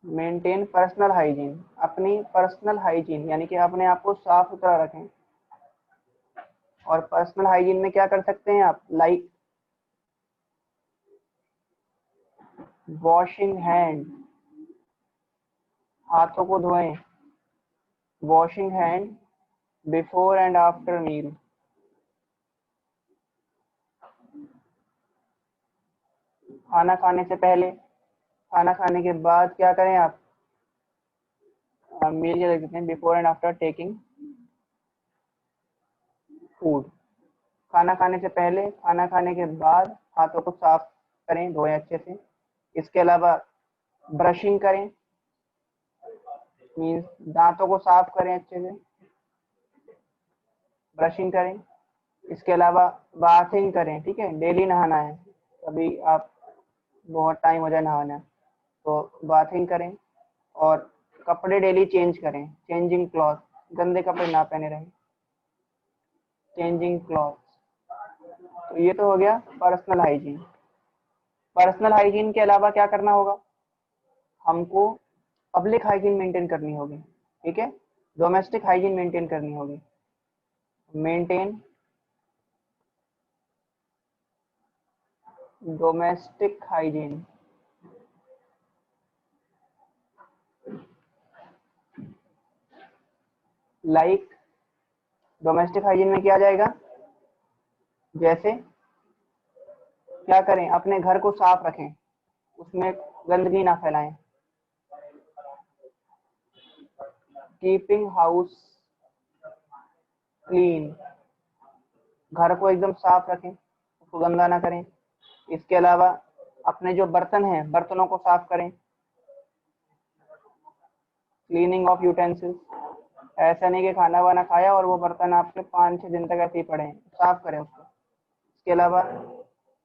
Maintain personal hygiene, अपनी personal hygiene यानी कि अपने आप को साफ सुथरा रखें। और पर्सनल हाइजीन में क्या कर सकते हैं आप, लाइक वॉशिंग हैंड, हाथों को धोएं, washing hand before and after meal, खाना खाने से पहले, खाना खाने के बाद क्या करें आप, मील क्या लिख देते हैं, before and after taking food. खाना खाने से पहले, खाना खाने के बाद हाथों को साफ करें, धोएं अच्छे से। इसके अलावा ब्रशिंग करें, मीन्स दांतों को साफ करें अच्छे से, ब्रशिंग करें। इसके अलावा बाथिंग करें, ठीक है, डेली नहाना है, कभी आप बहुत टाइम हो जाए नहाना तो बाथिंग करें। और कपड़े डेली चेंज करें, चेंजिंग क्लॉथ, गंदे कपड़े ना पहने रहें, चेंजिंग क्लॉथ। तो ये तो हो गया पर्सनल हाइजीन। पर्सनल हाइजीन के अलावा क्या करना होगा, हमको पब्लिक हाइजीन मेंटेन करनी होगी, ठीक है, डोमेस्टिक हाइजीन मेंटेन करनी होगी। Maintain domestic hygiene, like domestic hygiene में क्या जाएगा, जैसे क्या करें, अपने घर को साफ रखें, उसमें गंदगी ना फैलाएं, कीपिंग हाउस क्लीन, घर को एकदम साफ रखें, उसको गंदा ना करें। इसके अलावा अपने जो बर्तन हैं, बर्तनों को साफ करें, क्लीनिंग ऑफ यूटेंसिल्स। ऐसा नहीं कि खाना वाना खाया और वो बर्तन आपके 5-6 दिन तक ऐसे ही पड़े हैं, साफ करें उसको। इसके अलावा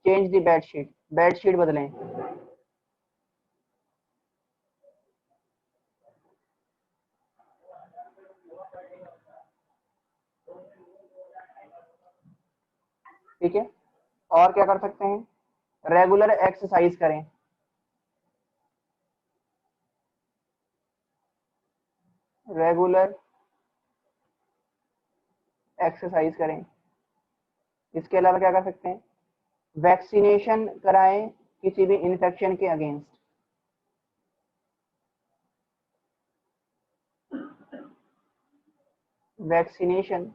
चेंज दी बेडशीट, बेडशीट बदलें, ठीक है। और क्या कर सकते हैं, रेगुलर एक्सरसाइज करें, रेगुलर एक्सरसाइज करें। इसके अलावा क्या कर सकते हैं, वैक्सीनेशन कराएं किसी भी इन्फेक्शन के against, vaccination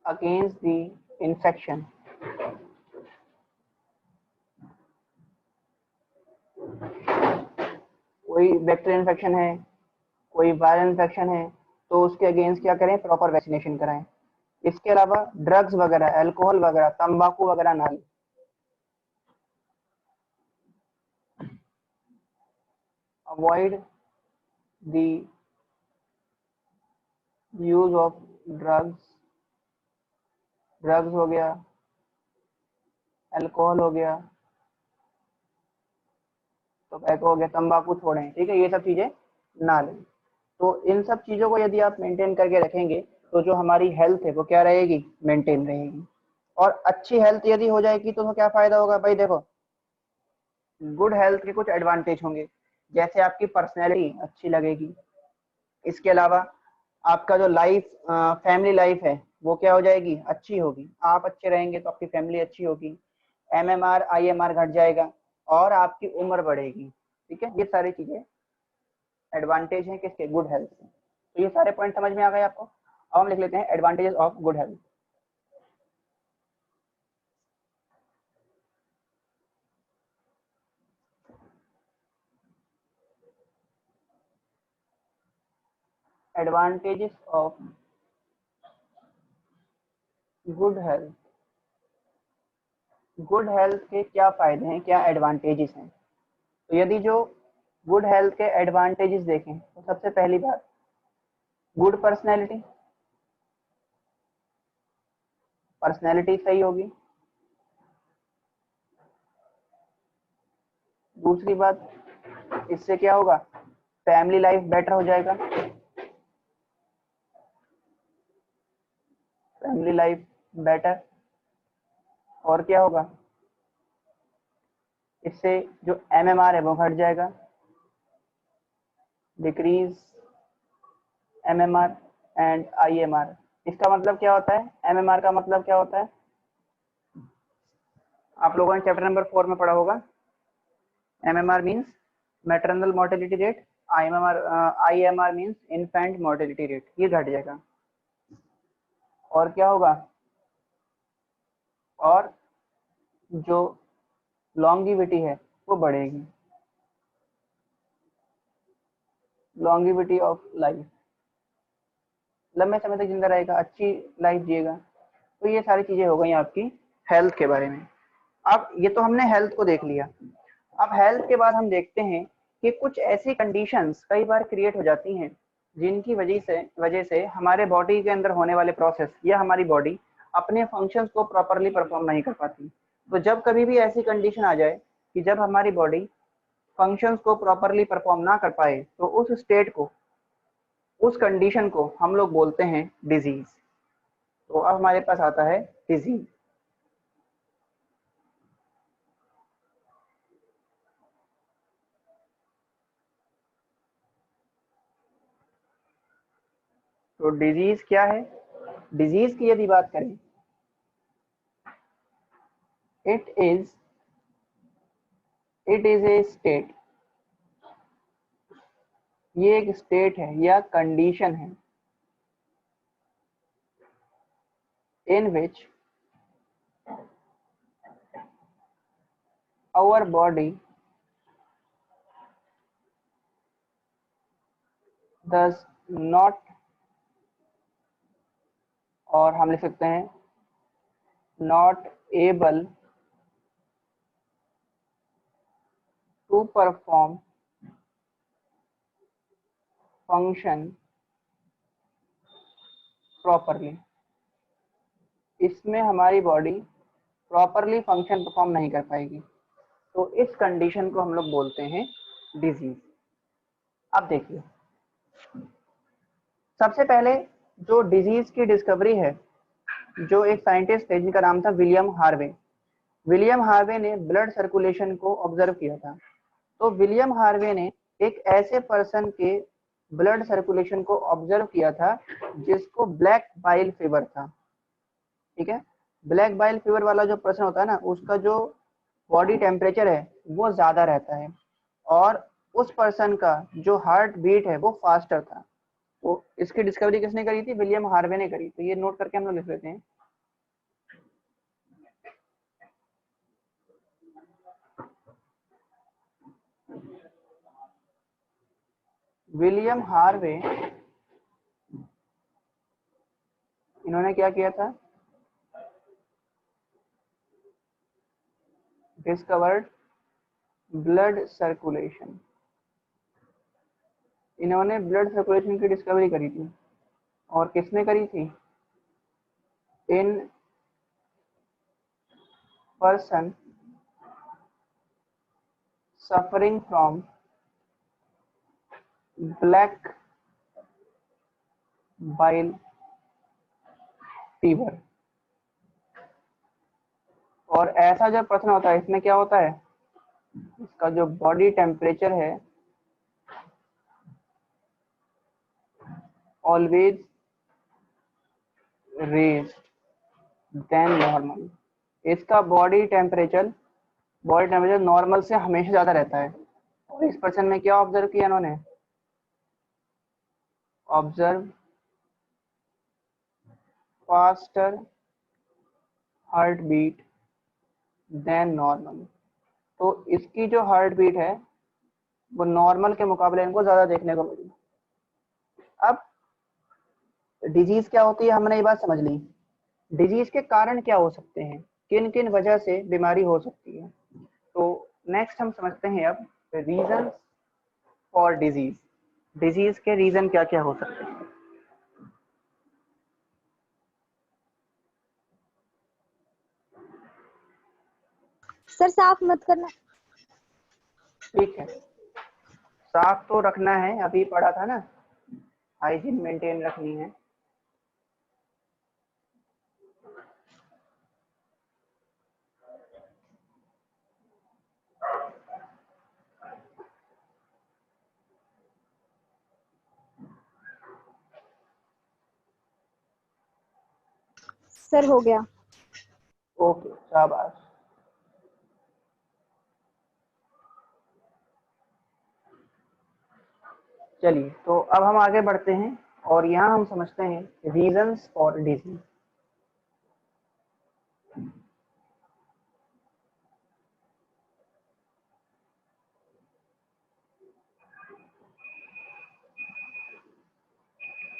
against the infection. कोई बैक्टीरियल इन्फेक्शन है, कोई वायरल इन्फेक्शन है, तो उसके अगेंस्ट क्या करें, प्रॉपर वैक्सीनेशन कराएं। इसके अलावा ड्रग्स वगैरह, अल्कोहल वगैरह, तंबाकू वगैरह ना लें। Avoid the use of drugs, drugs हो गया, अल्कोहल हो गया, टोबैको हो गया, तंबाकू छोड़ें, ठीक है, ये सब चीजें ना लें। तो इन सब चीजों को यदि आप मेंटेन करके रखेंगे तो जो हमारी हेल्थ है वो क्या रहेगी, मेंटेन रहेगी। और अच्छी हेल्थ यदि हो जाएगी तो क्या फायदा होगा भाई, देखो गुड हेल्थ के कुछ एडवांटेज होंगे, जैसे आपकी पर्सनैलिटी अच्छी लगेगी। इसके अलावा आपका जो लाइफ, फैमिली लाइफ है वो क्या हो जाएगी, अच्छी होगी। आप अच्छे रहेंगे तो आपकी फैमिली अच्छी होगी, एमएमआर आईएमआर घट जाएगा और आपकी उम्र बढ़ेगी, ठीक है। ये सारी चीजें एडवांटेज हैं किसके, गुड हेल्थ के। तो ये सारे पॉइंट समझ में आ गए आपको। अब हम लिख लेते हैं advantages of good health. Advantages of good health, good health के क्या फायदे हैं, क्या एडवांटेजेस हैं। तो यदि जो गुड हेल्थ के एडवांटेजेस देखें तो सबसे पहली बात, गुड पर्सनैलिटी, पर्सनैलिटी सही होगी। दूसरी बात, इससे क्या होगा, फैमिली लाइफ बेटर हो जाएगा, फैमिली लाइफ बेटर। और क्या होगा, इससे जो MMR है वो घट जाएगा, डिक्रीज MMR एंड IMR। इसका मतलब क्या होता है? MMR का मतलब क्या होता है? आप लोगों ने चैप्टर नंबर 4 में पढ़ा होगा। MMR means maternal mortality rate, IMR means infant mortality rate. ये घट जाएगा। और क्या होगा? और जो लॉन्गिविटी है वो बढ़ेगी, लॉन्गिविटी ऑफ लाइफ, लंबे समय तक जिंदा रहेगा, अच्छी लाइफ जिएगा। तो ये सारी चीजें हो गई आपकी हेल्थ के बारे में। अब ये तो हमने हेल्थ को देख लिया। अब हेल्थ के बाद हम देखते हैं कि कुछ ऐसी कंडीशंस कई बार क्रिएट हो जाती हैं जिनकी वजह से हमारे बॉडी के अंदर होने वाले प्रोसेस या हमारी बॉडी अपने फंक्शंस को प्रॉपरली परफॉर्म नहीं कर पाती। तो जब कभी भी ऐसी कंडीशन आ जाए कि जब हमारी बॉडी फंक्शंस को प्रॉपरली परफॉर्म ना कर पाए, तो उस स्टेट को, उस कंडीशन को हम लोग बोलते हैं डिजीज। तो अब हमारे पास आता है डिजीज। तो डिजीज क्या है? डिजीज की यदि बात करें, इट इज ए स्टेट, ये एक स्टेट है या कंडीशन है in which our body does not, और हम लिख सकते हैं not able to perform function properly. इसमें हमारी बॉडी प्रॉपरली फंक्शन परफॉर्म नहीं कर पाएगी। तो इस कंडीशन को हम लोग बोलते हैं डिजीज। अब देखिए, सबसे पहले जो डिजीज की डिस्कवरी है, जो एक साइंटिस्ट थे जिनका नाम था विलियम हार्वे। विलियम हार्वे ने ब्लड सर्कुलेशन को ऑब्जर्व किया था। तो विलियम हार्वे ने एक ऐसे पर्सन के ब्लड सर्कुलेशन को ऑब्जर्व किया था जिसको ब्लैक बाइल फीवर था। ठीक है, ब्लैक बाइल फीवर वाला जो पर्सन होता है ना, उसका जो बॉडी टेम्परेचर है वो ज्यादा रहता है, और उस पर्सन का जो हार्ट बीट है वो फास्टर था। तो इसकी डिस्कवरी किसने करी थी? विलियम हार्वे ने करी। तो ये नोट करके हम लोग लिख लेते हैं। विलियम हार्वे, इन्होंने क्या किया था? Discovered blood circulation. इन्होंने ब्लड सर्कुलेशन की डिस्कवरी करी थी। और किसने करी थी? In person suffering from black bile fever. और ऐसा जब पर्सन होता है, इसमें क्या होता है? इसका जो बॉडी टेम्परेचर है ऑलवेज रेज्ड देन नॉर्मल। इसका बॉडी टेम्परेचर नॉर्मल से हमेशा ज्यादा रहता है। और इस पर्सन में क्या ऑब्जर्व किया इन्होंने? Observe faster heart beat than normal. तो इसकी जो हार्ट बीट है वो नॉर्मल के मुकाबले इनको ज्यादा देखने को मिली। अब डिजीज क्या होती है हमने ये बात समझ ली। डिजीज के कारण क्या हो सकते हैं, किन किन वजह से बीमारी हो सकती है। तो नेक्स्ट हम समझते हैं अब रीजन फॉर डिजीज। डिजीज के रीजन क्या क्या हो सकते हैं। सर साफ मत करना। ठीक है, साफ तो रखना है, अभी पढ़ा था ना, हाइजीन मेंटेन रखनी है। सर हो गया। ओके, शाबाश। चलिए, तो अब हम आगे बढ़ते हैं और यहाँ हम समझते हैं रीजंस फॉर डिजीज।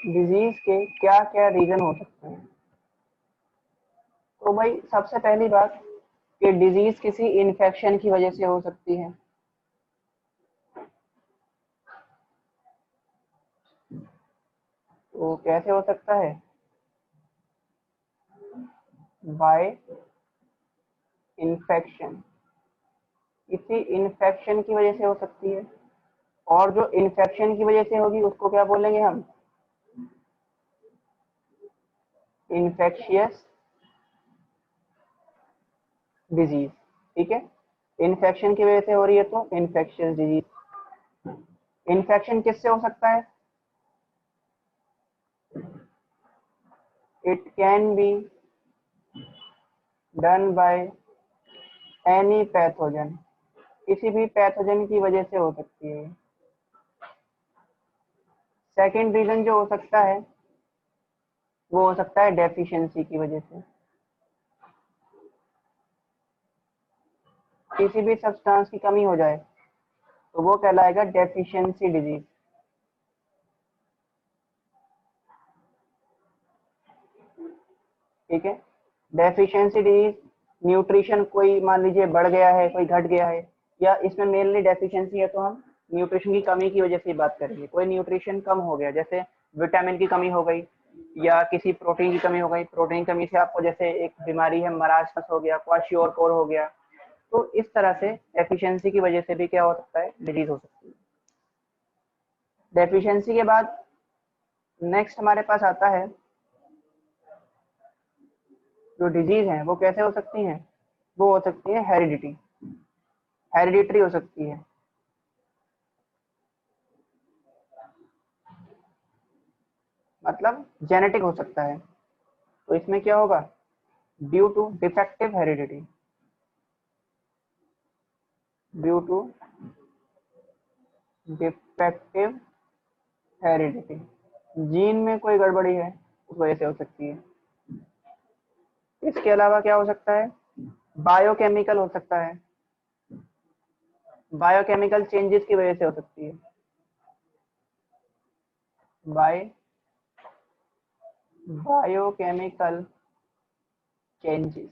डिजीज के क्या क्या रीजन हो सकते हैं? तो भाई सबसे पहली बात कि डिजीज किसी इन्फेक्शन की वजह से हो सकती है। तो कैसे हो सकता है? बाय इन्फेक्शन, किसी इन्फेक्शन की वजह से हो सकती है। और जो इन्फेक्शन की वजह से होगी उसको क्या बोलेंगे हम? Infectious disease. ठीक है, इन्फेक्शन की वजह से हो रही है तो इन्फेक्शियस डिजीज। इन्फेक्शन किससे हो सकता है? It can be done by any pathogen, किसी भी पैथोजन की वजह से हो सकती है। सेकंड रीजन जो हो सकता है वो हो सकता है डेफिशिएंसी की वजह से, किसी भी सब्सटेंस की कमी हो जाए तो वो कहलाएगा डेफिशिएंसी डिजीज। ठीक है, डेफिशिएंसी डिजीज, न्यूट्रिशन कोई मान लीजिए बढ़ गया है, कोई घट गया है, या इसमें मेनली डेफिशिएंसी है तो हम न्यूट्रिशन की कमी की वजह से बात करेंगे। कोई न्यूट्रिशन कम हो गया, जैसे विटामिन की कमी हो गई या किसी प्रोटीन की कमी हो गई। प्रोटीन की कमी से आपको जैसे एक बीमारी है मरासमस हो गया, क्वाशियोरकोर हो गया, तो इस तरह से डेफिशिएंसी की वजह से भी क्या हो सकता है? डिजीज हो सकती है। डेफिशिएंसी के बाद नेक्स्ट हमारे पास आता है जो डिजीज है वो कैसे हो सकती हैं? वो हो सकती है हेरिडिटी, हेरिडिटरी हो सकती है। मतलब जेनेटिक हो सकता है। तो इसमें क्या होगा? Due to defective heredity, due to defective heredity, gene में कोई गड़बड़ी है उस वजह से हो सकती है। इसके अलावा क्या हो सकता है? बायोकेमिकल हो सकता है, बायोकेमिकल चेंजेस की वजह से हो सकती है। बायोकेमिकल चेंजेस,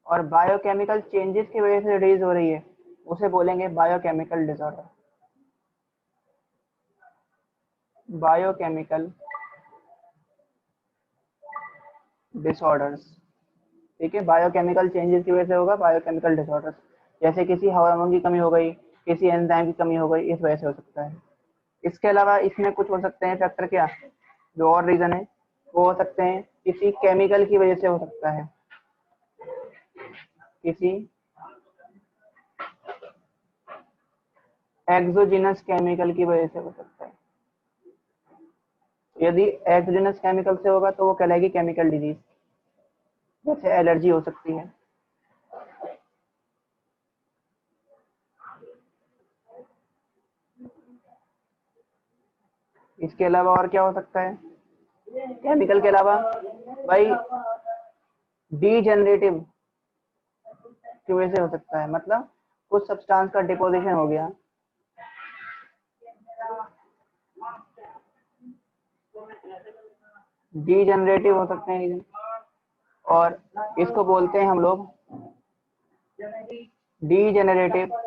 और बायोकेमिकल चेंजेस की वजह से डिजीज हो रही है उसे बोलेंगे बायोकेमिकल डिसऑर्डर। Biochemical disorders. ठीक है, बायोकेमिकल चेंजेस की वजह से होगा बायोकेमिकल डिसऑर्डर्स। जैसे किसी हार्मोन की कमी हो गई, किसी एंजाइम की कमी हो गई, इस वजह से हो सकता है। इसके अलावा इसमें कुछ हो सकते हैं फैक्टर, क्या जो और रीजन है वो हो सकते हैं किसी केमिकल की वजह से हो सकता है, किसी एक्सोजिनस केमिकल की वजह से हो सकता है। यदि एक्सोजिनस केमिकल से होगा तो वो कहलाएगी केमिकल डिजीज, जैसे एलर्जी हो सकती है। इसके अलावा और क्या हो सकता है? केमिकल के अलावा भाई डीजेनरेटिव की वजह से हो सकता है, मतलब कुछ सब्सटेंस का डिपोजिशन हो गया। डीजेनरेटिव हो सकते हैं, और इसको बोलते हैं हम लोग डीजेनरेटिव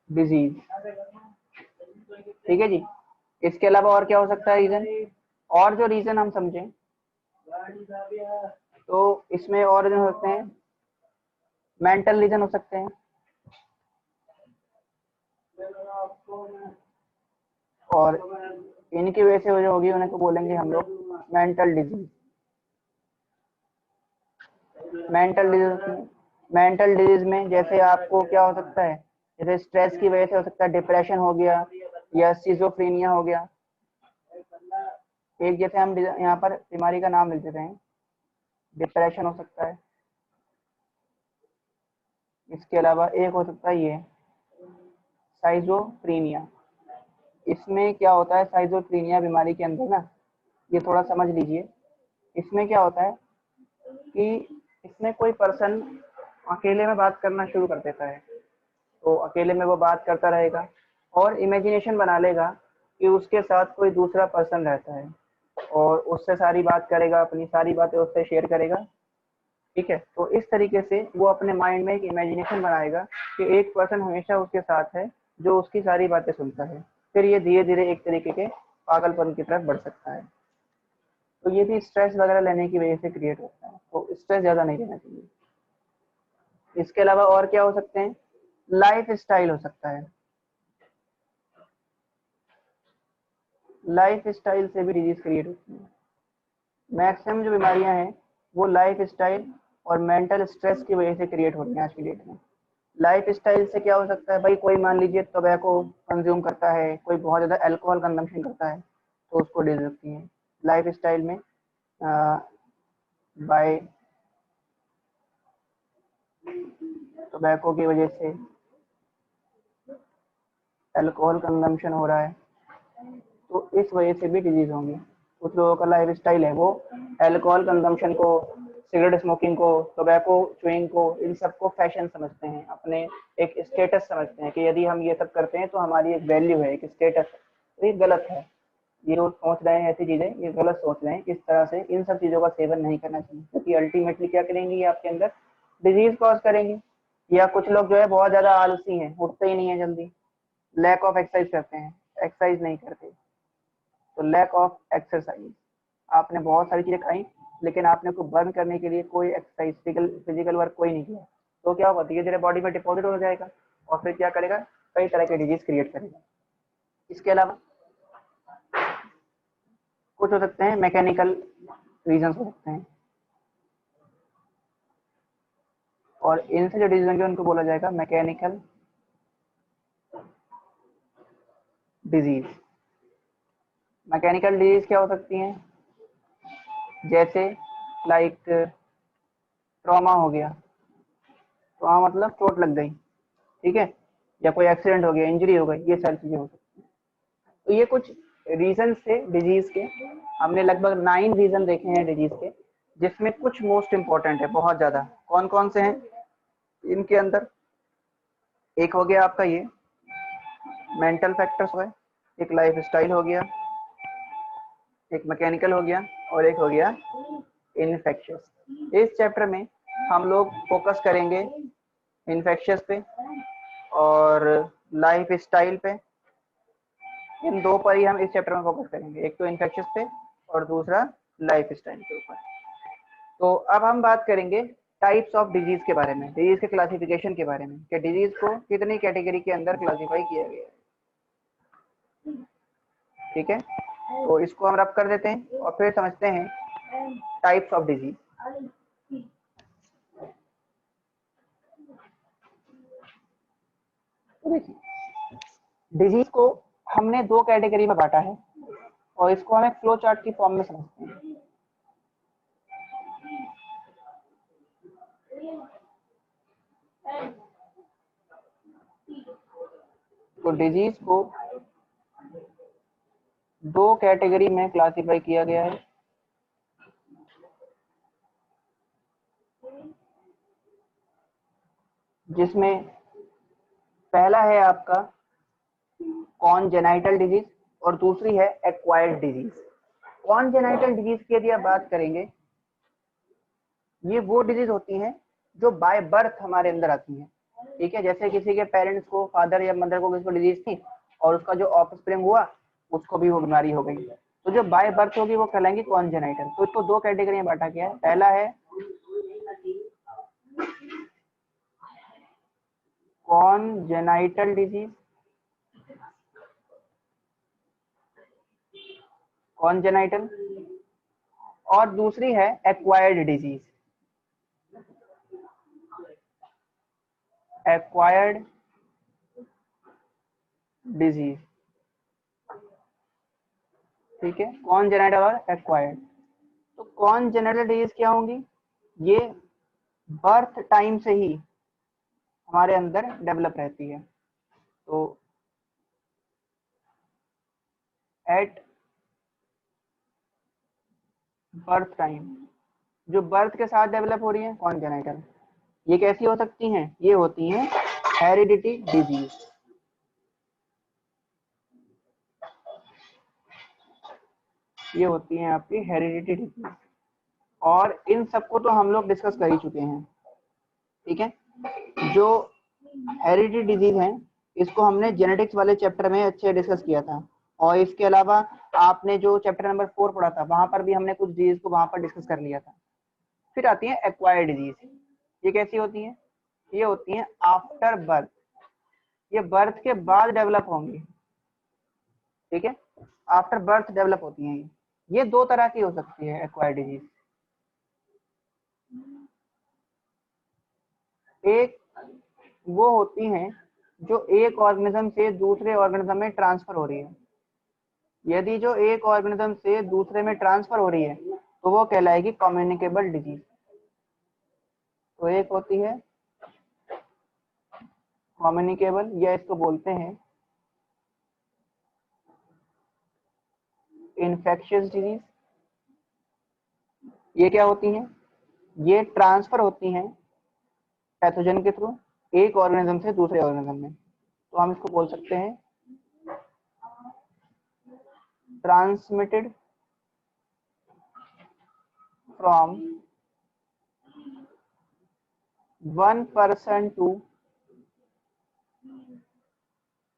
डिजीज। ठीक है जी। इसके अलावा और क्या हो सकता है रीजन? और जो रीजन हम समझें तो इसमें और रीजन हो सकते हैं, मेंटल रीजन हो सकते हैं, और इनकी वजह से जो होगी उन्हें को बोलेंगे हम लोग मेंटल डिजीज। मेंटल डिजीज में जैसे आपको क्या हो सकता है, जैसे स्ट्रेस की वजह से हो सकता है डिप्रेशन हो गया या सिजोफ्रेनिया हो गया। एक जैसे हम यहाँ पर बीमारी का नाम लिख देते हैं, डिप्रेशन हो सकता है। इसके अलावा एक हो सकता है ये साइजोफ्रीनिया। इसमें क्या होता है, साइजोफ्रीनिया बीमारी के अंदर ना, ये थोड़ा समझ लीजिए, इसमें क्या होता है कि इसमें कोई पर्सन अकेले में बात करना शुरू कर देता है, तो अकेले में वो बात करता रहेगा और इमेजिनेशन बना लेगा कि उसके साथ कोई दूसरा पर्सन रहता है और उससे सारी बात करेगा, अपनी सारी बातें उससे शेयर करेगा। ठीक है, तो इस तरीके से वो अपने माइंड में एक इमेजिनेशन बनाएगा कि एक पर्सन हमेशा उसके साथ है जो उसकी सारी बातें सुनता है। फिर ये धीरे धीरे एक तरीके के पागलपन की तरफ बढ़ सकता है। तो ये भी स्ट्रेस वगैरह लेने की वजह से क्रिएट होता है, तो स्ट्रेस ज़्यादा नहीं लेना चाहिए। इसके अलावा और क्या हो सकते हैं, लाइफ स्टाइल हो सकता है। लाइफ स्टाइल से भी डिजीज क्रिएट होती है। मैक्सिमम जो बीमारियां हैं वो लाइफ स्टाइल और मेंटल स्ट्रेस की वजह से क्रिएट हो रही हैं आज की डेट में। लाइफ स्टाइल से क्या हो सकता है भाई, कोई मान लीजिए टोबैको कंज्यूम करता है, कोई बहुत ज़्यादा अल्कोहल कंजम्पशन करता है, तो उसको डिजीज होती है लाइफ स्टाइल में। बाय टोबैको की वजह से अल्कोहल कंजम्पशन हो रहा है, तो इस वजह से भी डिजीज होंगी। कुछ लोगों का लाइफ स्टाइल है वो अल्कोहल कंजम्पशन को, सिगरेट स्मोकिंग को, टोबैको च्युइंग को, इन सबको फैशन समझते हैं, अपने एक स्टेटस समझते हैं कि यदि हम ये सब करते हैं तो हमारी एक वैल्यू है, एक स्टेटस। तो ये गलत है। ये लोग सोच रहे हैं ऐसी चीज़ें, ये गलत सोच रहे हैं। इस तरह से इन सब चीज़ों का सेवन नहीं करना चाहिए, क्योंकि अल्टीमेटली क्या करेंगी, ये आपके अंदर डिजीज कॉज करेंगे। या कुछ लोग जो है बहुत ज़्यादा आलसी हैं, उठते ही नहीं है जल्दी, लैक ऑफ एक्सरसाइज करते हैं, एक्सरसाइज नहीं करते। तो लैक ऑफ एक्सरसाइज, आपने बहुत सारी चीज़ें खाई लेकिन आपने को बर्न करने के लिए कोई एक्सरसाइज फिजिकल वर्क कोई नहीं किया, तो क्या होगा, धीरे धीरे बॉडी में डिपॉजिट हो जाएगा और फिर क्या करेगा, कई तरह के डिजीज क्रिएट करेगा। इसके अलावा कुछ हो सकते हैं मैकेनिकल रीजन हो सकते हैं, और इनसे जो डिजीज होंगे उनको बोला जाएगा मैकेनिकल डिजीज। मैकेनिकल डिजीज क्या हो सकती हैं, जैसे लाइक ट्रॉमा हो गया, ट्रॉमा मतलब चोट लग गई, ठीक है, या कोई एक्सीडेंट हो गया, इंजरी हो गई, ये सारी चीजें हो सकती हैं। तो ये कुछ रीजन थे डिजीज के, हमने लगभग 9 रीजन देखे हैं डिजीज के, जिसमें कुछ मोस्ट इंपॉर्टेंट है बहुत ज्यादा। कौन कौन से हैं इनके अंदर, एक हो गया आपका ये मेंटल फैक्टर्स हो गए, एक लाइफ स्टाइल हो गया, एक मैकेनिकल हो गया, और एक हो गया इन्फेक्शियस। इस चैप्टर में हम लोग फोकस करेंगे इन्फेक्शियस पे और लाइफ स्टाइल पे, इन दो पर ही हम इस चैप्टर में फोकस करेंगे, एक तो इन्फेक्शियस पे और दूसरा लाइफ स्टाइल के ऊपर। तो अब हम बात करेंगे टाइप्स ऑफ डिजीज के बारे में, डिजीज के क्लासिफिकेशन के बारे में, कि डिजीज को कितनी कैटेगरी के अंदर क्लासिफाई किया गया है। ठीक है, तो इसको हम रब कर देते हैं और फिर समझते हैं टाइप्स ऑफ डिजीज। डिजीज को हमने 2 कैटेगरी में बांटा है और इसको हम एक फ्लो चार्ट की फॉर्म में समझते हैं। तो डिजीज को 2 कैटेगरी में क्लासिफाई किया गया है। जिसमें पहला है आपका कॉन्जेनाइटल डिजीज और दूसरी है एक्वायर्ड डिजीज। कॉन्जेनाइटल डिजीज की यदि आप बात करेंगे, ये वो डिजीज होती हैं जो बाय बर्थ हमारे अंदर आती हैं। ठीक है, जैसे किसी के पेरेंट्स को, फादर या मदर को किसी को डिजीज थी और उसका जो ऑफस्प्रिंग हुआ उसको भी वो बीमारी हो गई, तो जो बाय बर्थ होगी वो कहलाएंगी कॉन्जेनाइटल। तो इसको 2 कैटेगरी में बांटा गया है। पहला है कॉन्जेनाइटल डिजीज, कॉन्जेनाइटल, और दूसरी है एक्वायर्ड डिजीज, एक्वायर्ड डिजीज। ठीक है, कॉन्जेनाइटल और एक्वायर्ड। तो कॉन्जेनाइटल डिजीज क्या होंगी, ये बर्थ टाइम से ही हमारे अंदर डेवलप रहती है। तो एट बर्थ टाइम, जो बर्थ के साथ डेवलप हो रही है कॉन्जेनाइटल, ये कैसी हो सकती हैं? ये होती हैं हेरिडिटी डिजीज। ये होती हैं आपकी हेरिडिटी डिजीज, और इन सबको तो हम लोग डिस्कस कर ही चुके हैं, ठीक है। जो हेरिडिटी डिजीज है इसको हमने जेनेटिक्स वाले चैप्टर में अच्छे डिस्कस किया था, और इसके अलावा आपने जो चैप्टर नंबर 4 पढ़ा था वहां पर भी हमने कुछ डिजीज को वहां पर डिस्कस कर लिया था। फिर आती है एक्वायर्ड डिजीज। ये कैसी होती है? ये होती है आफ्टर बर्थ, ये बर्थ के बाद डेवलप होंगी, ठीक है। आफ्टर बर्थ डेवलप होती हैं ये दो तरह की हो सकती है एक्वायर्ड डिजीज। एक वो होती हैं जो एक ऑर्गेनिज्म से दूसरे ऑर्गेनिज्म में ट्रांसफर हो रही है। यदि जो एक ऑर्गेनिज्म से दूसरे में ट्रांसफर हो रही है तो वो कहलाएगी कम्युनिकेबल डिजीज। तो एक होती है कम्युनिकेबल, या इसको बोलते हैं इन्फेक्शियस डिजीज। ये क्या होती हैं? ये ट्रांसफर होती हैं पैथोजन के थ्रू एक ऑर्गेनिज्म से दूसरे ऑर्गेनिज्म में। तो हम इसको बोल सकते हैं transmitted from one person to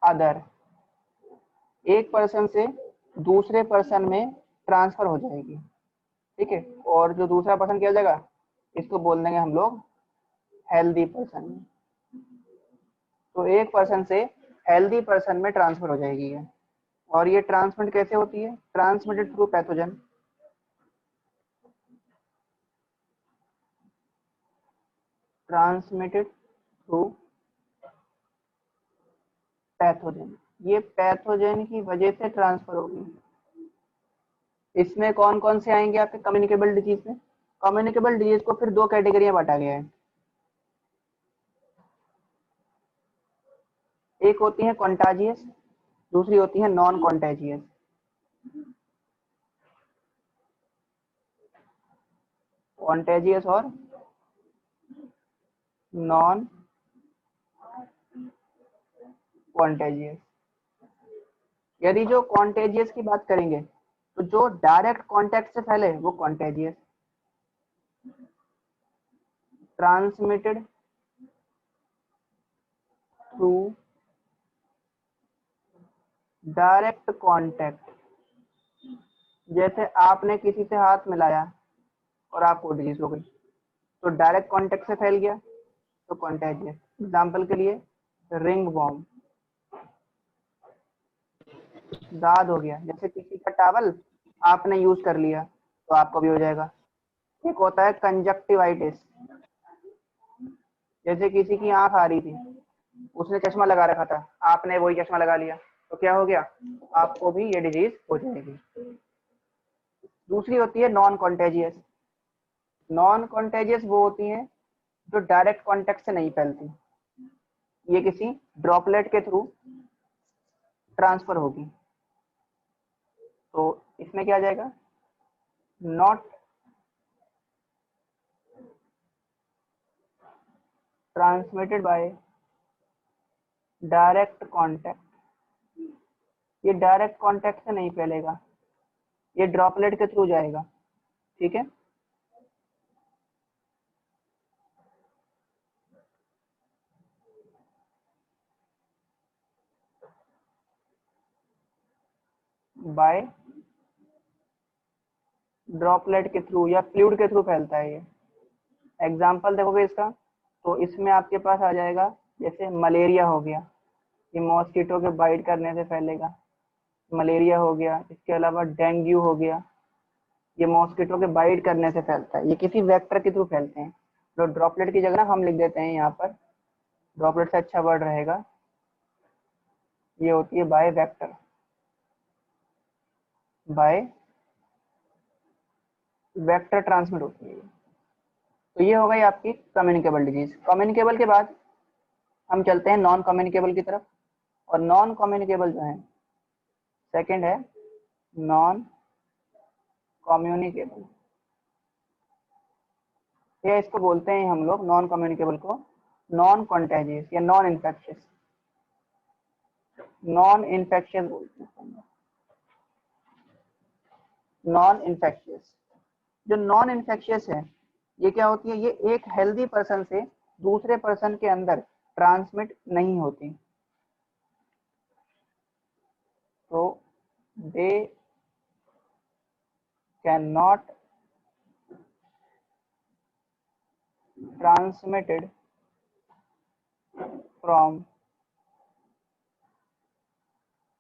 other, एक पर्सन से दूसरे पर्सन में ट्रांसफर हो जाएगी, ठीक है। और जो दूसरा पर्सन क्या हो जाएगा, इसको बोल देंगे हम लोग हेल्दी पर्सन। तो एक पर्सन से हेल्दी पर्सन में ट्रांसफर हो जाएगी ये। और ये ट्रांसमिट कैसे होती है? Transmitted through pathogen. Transmitted through pathogen, ये पैथोजन की वजह से ट्रांसफर होगी। इसमें कौन कौन से आएंगे आपके कम्युनिकेबल डिजीज में? कम्युनिकेबल डिजीज को फिर दो कैटेगरी में बांटा गया है। एक होती है कॉन्टाजियस, दूसरी होती है नॉन कॉन्टेजियस। कॉन्टेजियस और नॉन कॉन्टेजियस। यदि जो कॉन्टेजियस की बात करेंगे तो जो डायरेक्ट कॉन्टेक्ट से फैले वो contagious, transmitted through direct contact, जैसे आपने किसी से हाथ मिलाया और आपको डिजीज हो गई तो डायरेक्ट कॉन्टेक्ट से फैल गया तो कॉन्टेजियस। एग्जाम्पल के लिए रिंग वॉर्म, दाद हो गया, जैसे किसी का टावल आपने यूज कर लिया तो आपको भी हो जाएगा। एक होता है कंजक्टिवाइटिस, जैसे किसी की आंख आ रही थी, उसने चश्मा लगा रखा था, आपने वही चश्मा लगा लिया तो क्या हो गया, आपको भी ये डिजीज हो जाएगी। दूसरी होती है नॉन कॉन्टेजियस। नॉन कॉन्टेजियस वो होती हैं जो डायरेक्ट कॉन्टेक्ट से नहीं फैलती, ये किसी ड्रॉपलेट के थ्रू ट्रांसफर होगी। तो इसमें क्या आ जाएगा, not transmitted by direct contact, ये डायरेक्ट कॉन्टेक्ट से नहीं फैलेगा, ये ड्रॉपलेट के थ्रू जाएगा, ठीक है। बाय ड्रॉपलेट के थ्रू या फ्लूइड के थ्रू फैलता है ये। एग्जाम्पल देखोगे इसका तो इसमें आपके पास आ जाएगा, जैसे मलेरिया हो गया, ये मॉस्किटो के बाइट करने से फैलेगा, मलेरिया हो गया। इसके अलावा डेंगू हो गया, ये मॉस्किटो के बाइट करने से फैलता है, ये किसी वेक्टर के थ्रू फैलते हैं। तो ड्रॉपलेट की जगह ना हम लिख देते हैं यहाँ पर, ड्रॉपलेट से अच्छा वर्ड रहेगा, ये होती है by vector, by vector transmit होती है। तो ये हो गई आपकी कम्युनिकेबल डिजीज। कम्युनिकेबल के बाद हम चलते हैं नॉन कम्युनिकेबल की तरफ, और नॉन कम्युनिकेबल जो है सेकंड है नॉन कम्युनिकेबल, या इसको बोलते हैं हम लोग नॉन कम्युनिकेबल को नॉन कॉन्टेजियस या नॉन इन्फेक्शियस, नॉन इन्फेक्शियस बोलते हैं। नॉन इन्फेक्शियस, जो नॉन इन्फेक्शियस है ये क्या होती है, ये एक हेल्दी पर्सन से दूसरे पर्सन के अंदर ट्रांसमिट नहीं होती, तो they can not transmitted from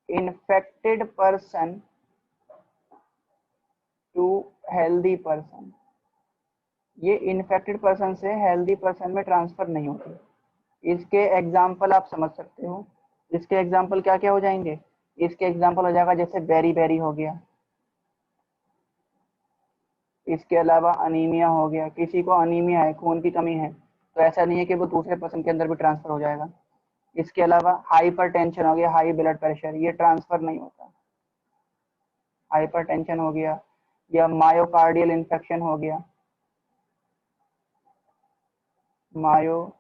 infected person to healthy person. ये इन्फेक्टेड पर्सन से हेल्दी पर्सन में ट्रांसफर नहीं होती। इसके एग्जाम्पल आप समझ सकते हो, इसके एग्जाम्पल क्या क्या हो जाएंगे, इसके एग्जाम्पल हो जाएगा जैसे बेरी बेरी हो गया, इसके अलावा अनीमिया हो गया, किसी को अनीमिया है, खून की कमी है, तो ऐसा नहीं है कि वो दूसरे पर्सन के अंदर भी ट्रांसफर हो जाएगा। इसके अलावा हाइपरटेंशन हो गया, हाई ब्लड प्रेशर, ये ट्रांसफर नहीं होता, हाइपरटेंशन हो गया, या मायोकार्डियल इन्फेक्शन हो गया, मायोकार्डियल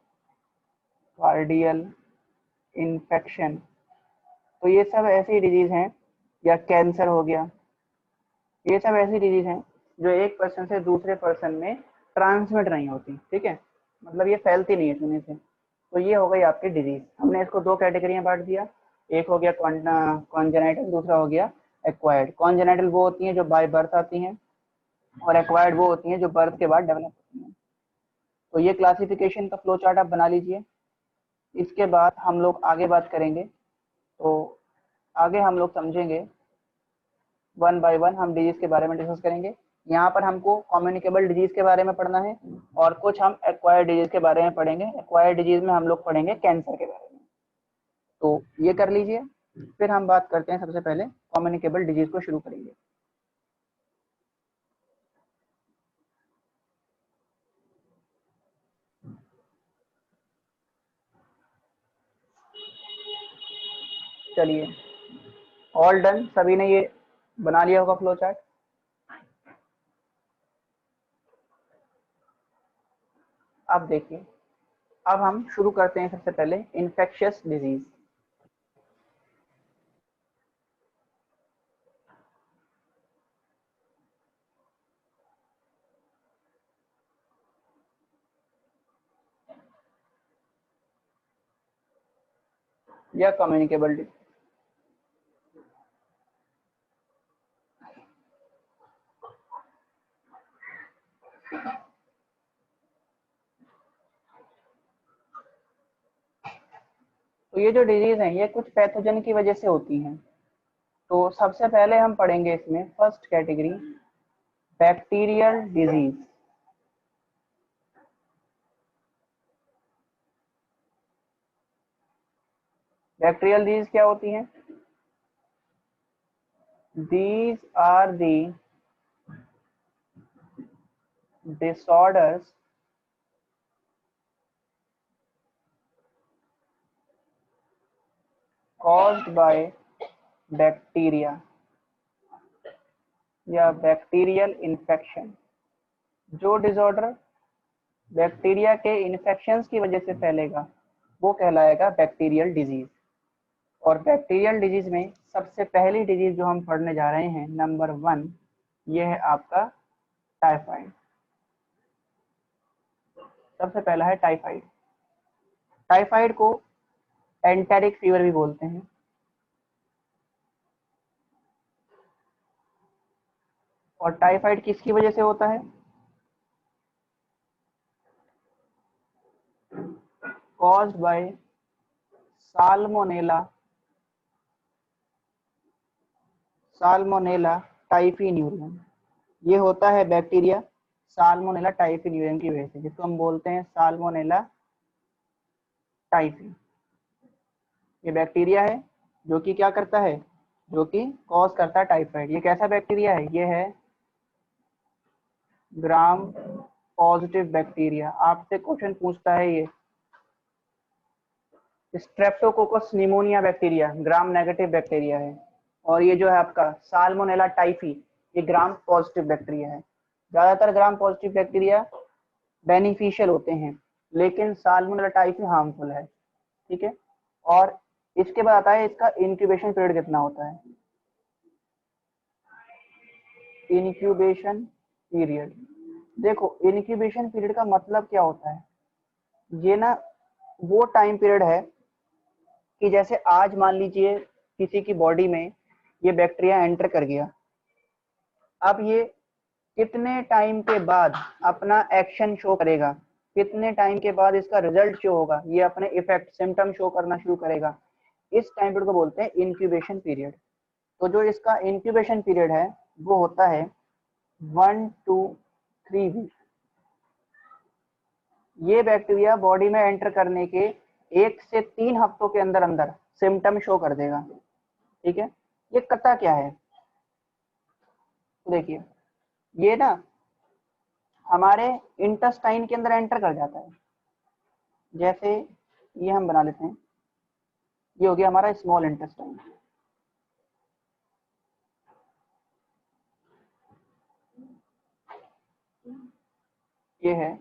इन्फेक्शन, तो ये सब ऐसी डिजीज हैं, या कैंसर हो गया, ये सब ऐसी डिजीज हैं जो एक पर्सन से दूसरे पर्सन में ट्रांसमिट नहीं होती, ठीक है, मतलब ये फैलती नहीं है छूने से। तो ये हो गई आपकी डिजीज। हमने इसको दो कैटेगरी में बांट दिया, एक हो गया कॉन्जेनाइटल, दूसरा हो गया एक्वायर्ड। कॉन्जेनाइटल वो होती हैं जो बाय बर्थ आती हैं, और एक्वायर्ड वो होती हैं जो बर्थ के बाद डेवलप होती हैं। तो ये क्लासिफिकेशन का फ्लो चार्ट आप बना लीजिए। इसके बाद हम लोग आगे बात करेंगे, तो आगे हम लोग समझेंगे वन बाय वन, हम डिजीज के बारे में डिस्कस करेंगे। यहाँ पर हमको कम्युनिकेबल डिजीज के बारे में पढ़ना है, और कुछ हम एक्वायर्ड डिजीज के बारे में पढ़ेंगे। एक्वायर्ड डिजीज में हम लोग पढ़ेंगे कैंसर के बारे में, तो ये कर लीजिए। फिर हम बात करते हैं, सबसे पहले कम्युनिकेबल डिजीज को शुरू करेंगे। चलिए, ऑल डन, सभी ने ये बना लिया होगा फ्लो चार्ट। अब देखिए, अब हम शुरू करते हैं सबसे पहले इन्फेक्शियस डिजीज। या कम्युनिकेबल डिजीज। तो ये जो डिजीज हैं ये कुछ पैथोजन की वजह से होती हैं। तो सबसे पहले हम पढ़ेंगे इसमें first category bacterial disease. Bacterial disease क्या होती हैं? These are the disorders caused by bacteria या बैक्टीरियल इन्फेक्शन। जो डिसऑर्डर बैक्टीरिया के इन्फेक्शंस की वजह से फैलेगा वो कहलाएगा बैक्टीरियल डिजीज। और बैक्टीरियल डिजीज में सबसे पहली डिजीज जो हम पढ़ने जा रहे हैं, नंबर 1, ये है आपका टाइफाइड। सबसे पहला है टाइफाइड। टाइफाइड को एंटेरिक फीवर भी बोलते हैं। और टाइफाइड किसकी वजह से होता है? Caused by salmonella, salmonella typhimurium. ये होता है बैक्टीरिया साल्मोनेला टाइफिन्यूरियम की वजह से, जिसको हम बोलते हैं साल्मोनेला टाइफी। ये बैक्टीरिया है जो कि क्या करता है, जो कि कॉज करता है टाइफाइड। ये कैसा बैक्टीरिया है? ये है ग्राम पॉजिटिव बैक्टीरिया। आपसे क्वेश्चन पूछता है ये, Streptococcus pneumonia bacteria gram negative bacteria है, और ये जो है आपका साल्मोनेला टाइफी ये ग्राम पॉजिटिव बैक्टीरिया है। ज्यादातर ग्राम पॉजिटिव बैक्टीरिया बेनिफिशियल होते हैं, लेकिन साल्मोनेला टाइफी हार्मफुल है, ठीक है। और इसके बाद आता है इसका इंक्यूबेशन पीरियड कितना होता है। इंक्यूबेशन पीरियड, देखो इंक्यूबेशन पीरियड का मतलब क्या होता है, ये ना वो टाइम पीरियड है कि जैसे आज मान लीजिए किसी की बॉडी में ये बैक्टीरिया एंटर कर गया, अब ये कितने टाइम के बाद अपना एक्शन शो करेगा, कितने टाइम के बाद इसका रिजल्ट शो होगा, ये अपने इफेक्ट सिम्टम शो करना शुरू करेगा, इस टाइम पीरियड को बोलते हैं इंक्यूबेशन पीरियड। तो जो इसका इंक्यूबेशन पीरियड है वो होता है 1 to 3 वीक। ये बैक्टीरिया बॉडी में एंटर करने के 1 से 3 हफ्तों के अंदर अंदर सिम्टम शो कर देगा, ठीक है। ये करता क्या है, देखिए ये ना हमारे इंटेस्टाइन के अंदर एंटर कर जाता है। जैसे ये हम बना लेते हैं, ये हो गया हमारा स्मॉल इंटेस्टाइन, ये है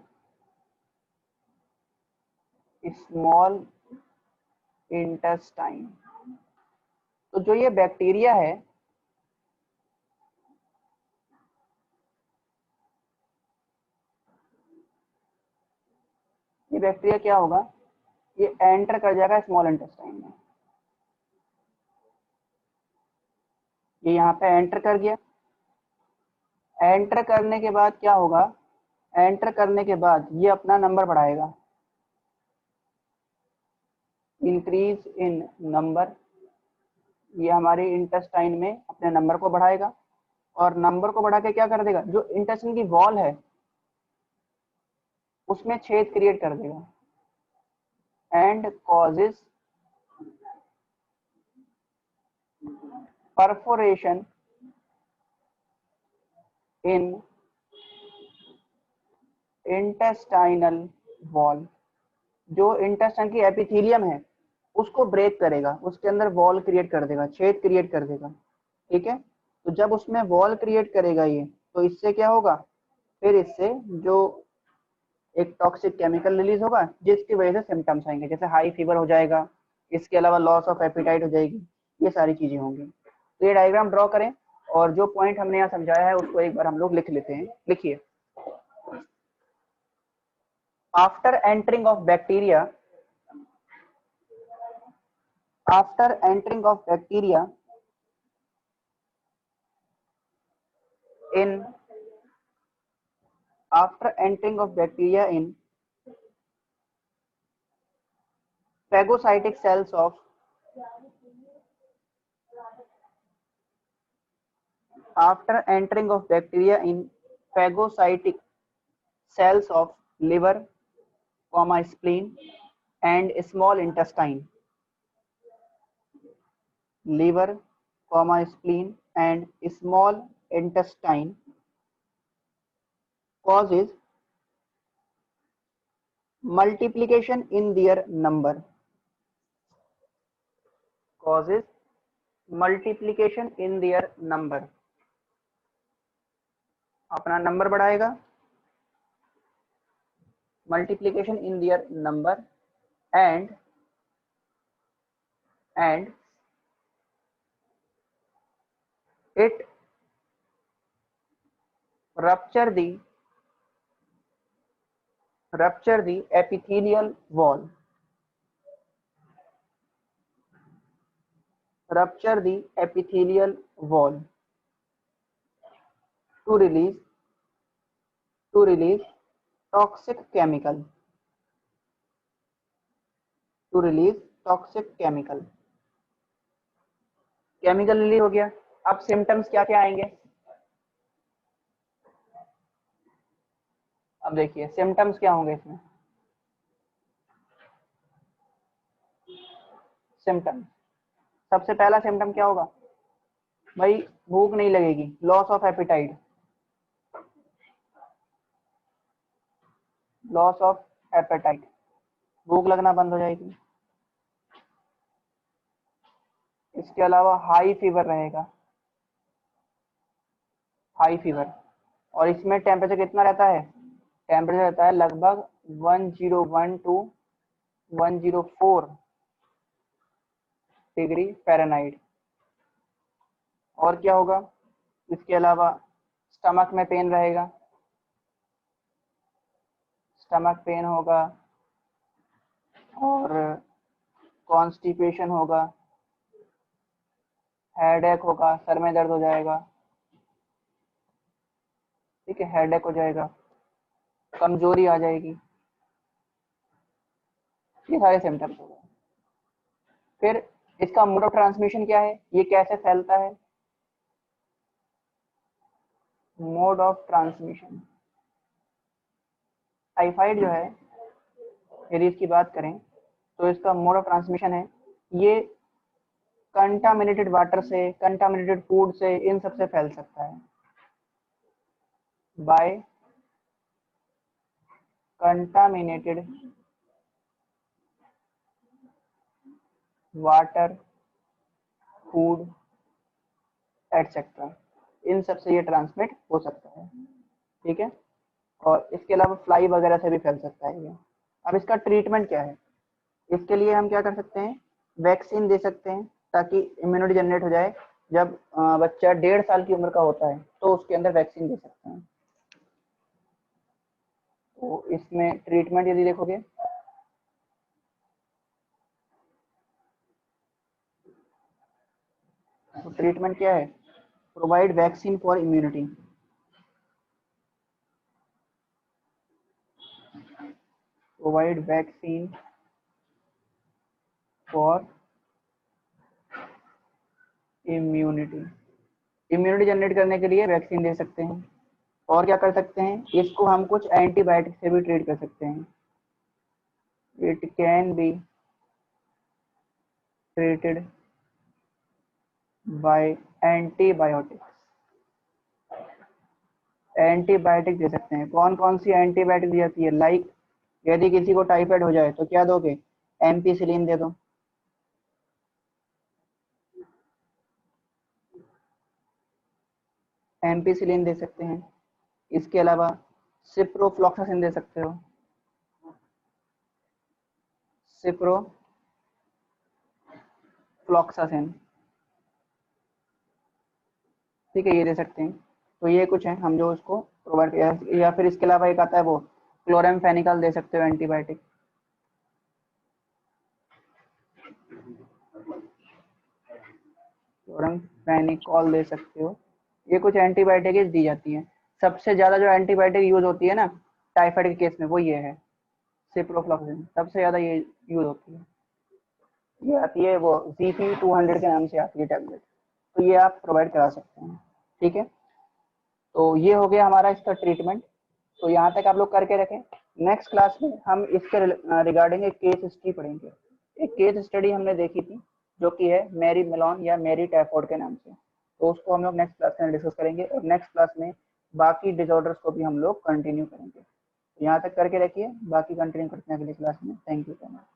स्मॉल इंटेस्टाइन। तो जो ये बैक्टीरिया है ये बैक्टीरिया क्या होगा, ये एंटर कर जाएगा स्मॉल इंटेस्टाइन में, ये यहाँ पे एंटर कर गया। एंटर करने के बाद क्या होगा, एंटर करने के बाद ये अपना नंबर बढ़ाएगा, इंक्रीज इन नंबर, ये हमारे इंटेस्टाइन में अपने नंबर को बढ़ाएगा, और नंबर को बढ़ा के क्या कर देगा, जो इंटेस्टाइन की वॉल है उसमें छेद क्रिएट कर देगा, and causes perforation in intestinal wall. जो इंटेस्टाइन की एपिथेलियम है उसको ब्रेक करेगा, उसके अंदर वॉल क्रिएट कर देगा, छेद क्रिएट कर देगा, ठीक है। तो जब उसमें वॉल क्रिएट करेगा ये, तो इससे क्या होगा, फिर इससे जो एक टॉक्सिक केमिकल रिलीज होगा जिसकी वजह से सिम्टम्स आएंगे, जैसे हाई फीवर हो जाएगा, इसके अलावा लॉस ऑफ एपिटाइट हो जाएगी, ये सारी चीजें होंगी। तो ये डायग्राम ड्रॉ करें, और जो पॉइंट हमने यहाँ समझाया है उसको एक बार हम लोग लिख लेते हैं। लिखिए, after entering of bacteria, after entering of bacteria in after entering of bacteria in phagocytic cells of after entering of bacteria in phagocytic cells of liver, spleen and small intestine, liver, spleen and small intestine causes multiplication in their number, causes multiplication in their number, अपना number बढ़ाएगा, multiplication in their number and it rupture the epithelial wall, rupture the epithelial wall to release toxic chemical, to release toxic chemical, chemical release हो गया। अब symptoms क्या क्या आएंगे, अब देखिए सिम्टम्स क्या होंगे इसमें। सिम्टम, सबसे पहला सिम्टम क्या होगा भाई, भूख नहीं लगेगी, loss of appetite, loss of appetite, भूख लगना बंद हो जाएगी। इसके अलावा हाई फीवर रहेगा, हाई फीवर, और इसमें टेम्परेचर कितना रहता है, टेम्परेचर रहता है लगभग 101 टू 104 डिग्री फ़ारेनहाइट। और क्या होगा, इसके अलावा स्टमक में पेन रहेगा, स्टमक पेन होगा, और कॉन्स्टिपेशन होगा, हेडेक होगा, सर में दर्द हो जाएगा, ठीक है, हेडेक हो जाएगा, कमजोरी आ जाएगी, ये सारे सिम्टम्स हो गए। फिर इसका मोड ऑफ ट्रांसमिशन क्या है, ये कैसे फैलता है, मोड ऑफ ट्रांसमिशन, टाइफाइड जो है यदि इसकी बात करें तो इसका मोड ऑफ ट्रांसमिशन है, ये कंटामिनेटेड वाटर से, कंटामिनेटेड फूड से, इन सब से फैल सकता है, by contaminated water, food etcetera, इन सब से ये ट्रांसमिट हो सकता है, ठीक है। और इसके अलावा फ्लाई वगैरह से भी फैल सकता है ये। अब इसका ट्रीटमेंट क्या है, इसके लिए हम क्या कर सकते हैं, वैक्सीन दे सकते हैं ताकि इम्यूनिटी जनरेट हो जाए। जब बच्चा 1.5 साल की उम्र का होता है तो उसके अंदर वैक्सीन दे सकते हैं। तो इसमें ट्रीटमेंट यदि देखोगे तो ट्रीटमेंट क्या है, provide vaccine for immunity, provide vaccine for immunity, immunity generate करने के लिए वैक्सीन दे सकते हैं। और क्या कर सकते हैं, इसको हम कुछ एंटीबायोटिक से भी ट्रीट कर सकते हैं, it can be treated by antibiotics, antibiotic दे सकते हैं। कौन कौन सी एंटीबायोटिक दी जाती है, लाइक यदि किसी को टाइफाइड हो जाए तो क्या दोगे, एम्पिसिलिन दे दो, एम्पिसिलिन दे सकते हैं। इसके अलावा सिप्रोफ्लॉक्सासिन दे सकते हो, सिप्रोफ्लॉक्सासिन, ठीक है, ये दे सकते हैं। तो ये कुछ है हम जो उसको प्रोवाइड, या फिर इसके अलावा एक आता है वो क्लोरामफेनिकल दे सकते हो एंटीबायोटिक, क्लोरामफेनिकॉल दे सकते हो। ये कुछ एंटीबायोटिक दी जाती हैं। सबसे ज़्यादा जो एंटीबायोटिक यूज होती है ना टाइफाइड के केस में वो ये है, सिप्रोफ्लॉक्सासिन, सबसे ज़्यादा ये यूज होती है। ये आती है वो ZP200 के नाम से आती है टैबलेट, तो ये आप प्रोवाइड करा सकते हैं, ठीक है। तो ये हो गया हमारा इसका ट्रीटमेंट। तो यहाँ तक आप लोग करके रखें। नेक्स्ट क्लास में हम इसके रिगार्डिंग एक केस स्टडी पढ़ेंगे। एक केस स्टडी हमने देखी थी जो कि है मैरी मेलोन या मैरी टाइफॉइड के नाम से, तो उसको हम लोग नेक्स्ट क्लास में डिस्कस करेंगे और नेक्स्ट क्लास में बाकी डिसऑर्डर्स को भी हम लोग कंटिन्यू करेंगे। यहाँ तक करके रखिए, बाकी कंटिन्यू करते हैं अगली क्लास में। Thank you so much.